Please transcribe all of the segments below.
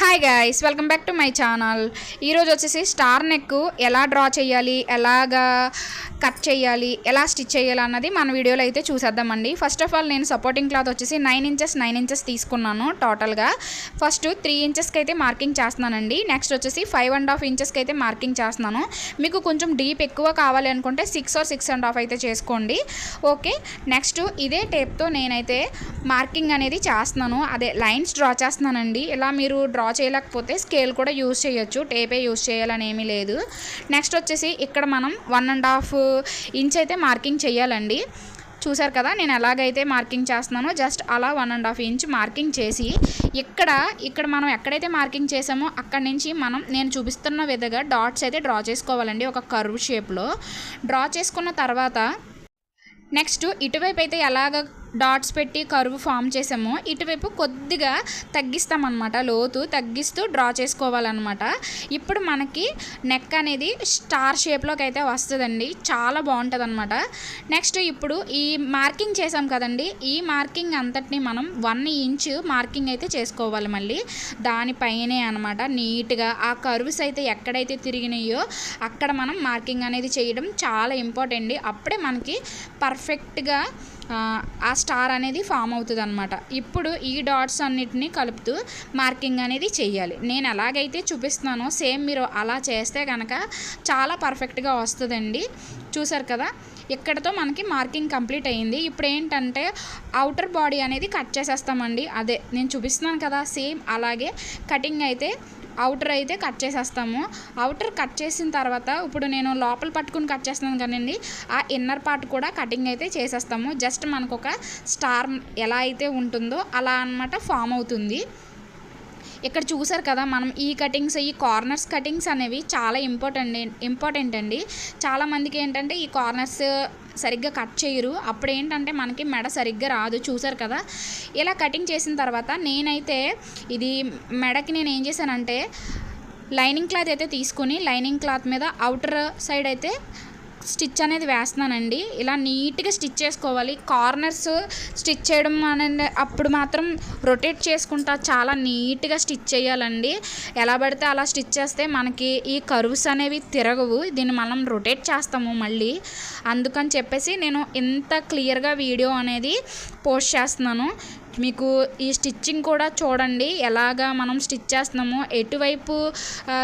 Hi guys, welcome back to my channel. ఈరోజు వచ్చేసి star neck ఎలా డ్రా చేయాలి, ఎలాగా కట్ చేయాలి, ఎలా స్టిచ్ చేయాలి అన్నది మన వీడియోలో అయితే చూసేద్దామండి. ఫస్ట్ ఆఫ్ ఆల్ నేను సపోర్టింగ్ క్లాత్ వచ్చేసి 9 ఇంచెస్ తీసుకున్నాను టోటల్గా. ఫస్ట్ 3 ఇంచెస్కి అయితే మార్కింగ్ చేస్తున్నానండి. నెక్స్ట్ వచ్చేసి 5.5 ఇంచెస్కి అయితే మార్కింగ్ చేస్తున్నాను. మీకు కొంచెం డీప్ ఎక్కువ కావాలి అనుకుంటే 6 or 6.5 అయితే చేసుకోండి. ఓకే, నెక్స్ట్ ఇదే టేప్తో నేనైతే మార్కింగ్ అనేది చేస్తున్నాను. అదే లైన్స్ డ్రా చేస్తున్నానండి. ఇలా మీరు డ్రా చేయలేకపోతే స్కేల్ కూడా యూజ్ చేయొచ్చు, టేపే యూజ్ చేయాలని ఏమీ లేదు. నెక్స్ట్ వచ్చేసి ఇక్కడ మనం 1.5 ఇంచ్ అయితే మార్కింగ్ చేయాలండి. చూసారు కదా నేను ఎలాగైతే మార్కింగ్ చేస్తున్నానో జస్ట్ అలా 1.5 ఇంచ్ మార్కింగ్ చేసి ఇక్కడ మనం ఎక్కడైతే మార్కింగ్ చేసామో అక్కడి నుంచి నేను చూపిస్తున్న విధంగా డాట్స్ అయితే డ్రా చేసుకోవాలండి. ఒక కర్వ్ షేప్లో డ్రా చేసుకున్న తర్వాత నెక్స్ట్ ఇటువైపు అయితే ఎలాగ డాట్స్ పెట్టి కర్వ్ ఫామ్ చేసామో ఇటువైపు కొద్దిగా తగ్గిస్తామన్నమాట, లోతు తగ్గిస్తూ డ్రా చేసుకోవాలన్నమాట. ఇప్పుడు మనకి నెక్ అనేది స్టార్ షేప్లోకి అయితే వస్తుందండి, చాలా బాగుంటుంది అనమాట. నెక్స్ట్ ఇప్పుడు ఈ మార్కింగ్ చేసాం కదండి, ఈ మార్కింగ్ అంతటిని మనం 1 ఇంచ్ మార్కింగ్ అయితే చేసుకోవాలి. మళ్ళీ దానిపైనే అనమాట నీట్గా ఆ కర్వ్స్ అయితే ఎక్కడైతే తిరిగినాయో అక్కడ మనం మార్కింగ్ అనేది చేయడం చాలా ఇంపార్టెంట్. అప్పుడే మనకి పర్ఫెక్ట్గా ఆ స్టార్ అనేది ఫామ్ అవుతుంది అనమాట. ఇప్పుడు ఈ డాట్స్ అన్నిటినీ కలుపుతూ మార్కింగ్ అనేది చెయ్యాలి. నేను ఎలాగైతే చూపిస్తున్నానో సేమ్ మీరు అలా చేస్తే కనుక చాలా పర్ఫెక్ట్గా వస్తుందండి. చూసారు కదా, ఇక్కడతో మనకి మార్కింగ్ కంప్లీట్ అయ్యింది. ఇప్పుడు ఏంటంటే అవుటర్ బాడీ అనేది కట్ చేసేస్తామండి. అదే నేను చూపిస్తున్నాను కదా, సేమ్ అలాగే కటింగ్ అయితే అవుటర్ అయితే కట్ చేసేస్తాము. అవుటర్ కట్ చేసిన తర్వాత ఇప్పుడు నేను లోపల పట్టుకుని కట్ చేస్తున్నాను కదండి, ఆ ఇన్నర్ పార్ట్ కూడా కటింగ్ అయితే చేసేస్తాము. జస్ట్ మనకు ఒక స్టార్ ఎలా అయితే ఉంటుందో అలా అన్నమాట ఫామ్ అవుతుంది. ఇక్కడ చూసారు కదా, మనం ఈ కటింగ్స్, ఈ కార్నర్స్ కటింగ్స్ అనేవి చాలా ఇంపార్టెంట్ అండి. చాలామందికి ఏంటంటే ఈ కార్నర్స్ సరిగ్గా కట్ చేయరు, అప్పుడు ఏంటంటే మనకి మెడ సరిగ్గా రాదు. చూసారు కదా, ఇలా కటింగ్ చేసిన తర్వాత నేనైతే ఇది మెడకి నేను ఏం చేశానంటే లైనింగ్ క్లాత్ అయితే తీసుకుని లైనింగ్ క్లాత్ మీద అవుటర్ సైడ్ అయితే స్టిచ్ అనేది వేస్తున్నానండి. ఇలా నీట్గా స్టిచ్ చేసుకోవాలి. కార్నర్స్ స్టిచ్ చేయడం అనేది అప్పుడు మాత్రం రొటేట్ చేసుకుంటా చాలా నీట్గా స్టిచ్ చేయాలండి. ఎలా పడితే అలా స్టిచ్ చేస్తే మనకి ఈ కర్వ్స్ అనేవి తిరగవు, దీన్ని మనం రొటేట్ చేస్తాము మళ్ళీ. అందుకని చెప్పేసి నేను ఇంత క్లియర్గా వీడియో అనేది పోస్ట్ చేస్తున్నాను. మీకు ఈ స్టిచ్చింగ్ కూడా చూడండి, ఎలాగా మనం స్టిచ్ చేస్తున్నామో, ఎటువైపు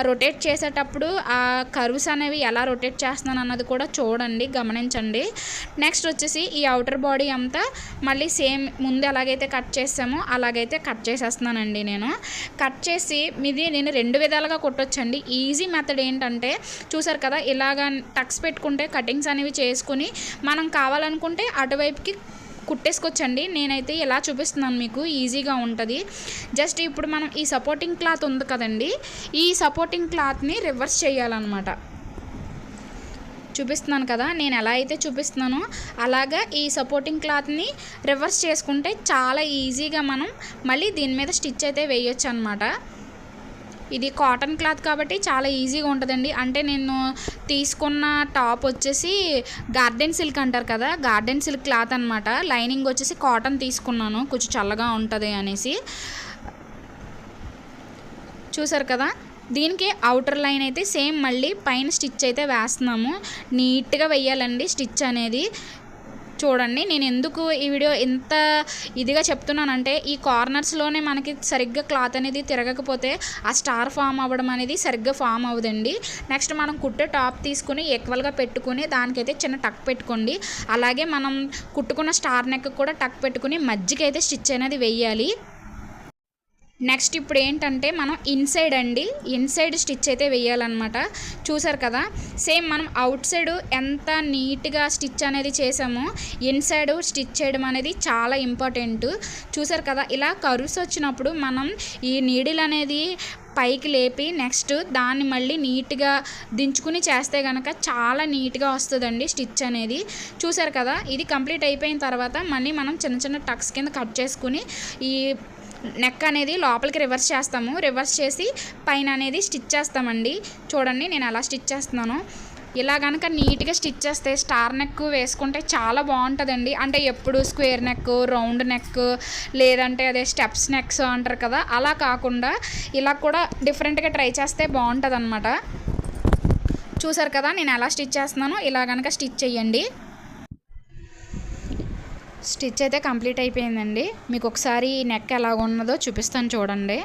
రొటేట్ చేసేటప్పుడు ఆ కర్వ్స్ అనేవి ఎలా రొటేట్ చేస్తున్నాను అన్నది కూడా చూడండి, గమనించండి. నెక్స్ట్ వచ్చేసి ఈ అవుటర్ బాడీ అంతా మళ్ళీ సేమ్ ముందు ఎలాగైతే కట్ చేసామో అలాగైతే కట్ చేసేస్తున్నానండి. నేను కట్ చేసి ఇది నేను 2 విధాలుగా కొట్టొచ్చండి. ఈజీ మెథడ్ ఏంటంటే చూసారు కదా, ఇలాగా టక్స్ పెట్టుకుంటే కటింగ్స్ అనేవి చేసుకుని మనం కావాలనుకుంటే అటువైపుకి కుట్టేసుకోవచ్చండి. నేనైతే ఇలా చూపిస్తున్నాను, మీకు ఈజీగా ఉంటుంది. జస్ట్ ఇప్పుడు మనం ఈ సపోర్టింగ్ క్లాత్ ఉంది కదండి, ఈ సపోర్టింగ్ క్లాత్ని రివర్స్ చేయాలన్నమాట. చూపిస్తున్నాను కదా, నేను ఎలా అయితే చూపిస్తున్నానో అలాగా ఈ సపోర్టింగ్ క్లాత్ని రివర్స్ చేసుకుంటే చాలా ఈజీగా మనం మళ్ళీ దీని మీద స్టిచ్ అయితే వేయొచ్చు అనమాట. ఇది కాటన్ క్లాత్ కాబట్టి చాలా ఈజీగా ఉంటుందండి. అంటే నేను తీసుకున్న టాప్ వచ్చేసి గార్డెన్ సిల్క్ అంటారు కదా, గార్డెన్ సిల్క్ క్లాత్ అనమాట. లైనింగ్ వచ్చేసి కాటన్ తీసుకున్నాను, కొంచెం చల్లగా ఉంటుంది అనేసి. చూసారు కదా, దీనికి అవుటర్ లైన్ అయితే సేమ్ మళ్ళీ పైన స్టిచ్ అయితే వేస్తున్నాము. నీట్గా వేయాలండి స్టిచ్ అనేది. చూడండి, నేను ఎందుకు ఈ వీడియో ఇంత ఇదిగా చెప్తున్నానంటే ఈ కార్నర్స్లోనే మనకి సరిగ్గా క్లాత్ అనేది తిరగకపోతే ఆ స్టార్ ఫామ్ అవ్వడం అనేది సరిగ్గా ఫామ్ అవ్వదండి. నెక్స్ట్ మనం కుట్టే టాప్ తీసుకుని ఈక్వల్గా పెట్టుకుని దానికైతే చిన్న టక్ పెట్టుకోండి. అలాగే మనం కుట్టుకున్న స్టార్ నెక్ కూడా టక్ పెట్టుకుని మధ్యకైతే స్టిచ్ అనేది వేయాలి. నెక్స్ట్ ఇప్పుడు ఏంటంటే మనం ఇన్సైడ్ స్టిచ్ అయితే వేయాలన్నమాట. చూసారు కదా, సేమ్ మనం అవుట్ సైడ్ ఎంత నీట్గా స్టిచ్ అనేది చేసామో ఇన్సైడ్ స్టిచ్ చేయడం అనేది చాలా ఇంపార్టెంట్. చూసారు కదా, ఇలా కర్వ్స్ వచ్చినప్పుడు మనం ఈ నీడిల్ అనేది పైకి లేపి నెక్స్ట్ దాన్ని మళ్ళీ నీట్గా దించుకుని చేస్తే కనుక చాలా నీట్గా వస్తుందండి స్టిచ్ అనేది. చూసారు కదా, ఇది కంప్లీట్ అయిపోయిన తర్వాత మళ్ళీ మనం చిన్న చిన్న టక్స్ కింద కట్ చేసుకుని ఈ నెక్ అనేది లోపలికి రివర్స్ చేస్తాము. రివర్స్ చేసి పైన అనేది స్టిచ్ చేస్తామండి. చూడండి నేను ఎలా స్టిచ్ చేస్తున్నానో ఇలా కనుక నీట్గా స్టిచ్ చేస్తే స్టార్ నెక్ వేసుకుంటే చాలా బాగుంటుందండి. అంటే ఎప్పుడు స్క్వేర్ నెక్, రౌండ్ నెక్, లేదంటే అదే స్టెప్స్ నెక్స్ అంటారు కదా, అలా కాకుండా ఇలా కూడా డిఫరెంట్గా ట్రై చేస్తే బాగుంటుంది అనమాట. చూసారు కదా నేను ఎలా స్టిచ్ చేస్తున్నానో, ఇలా కనుక స్టిచ్ చేయండి. స్టిచ్ అయితే కంప్లీట్ అయిపోయిందండి. మీకు ఒకసారి నెక్ ఎలా ఉన్నదో చూపిస్తాను చూడండి.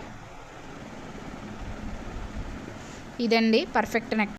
ఇదండి పర్ఫెక్ట్ నెక్.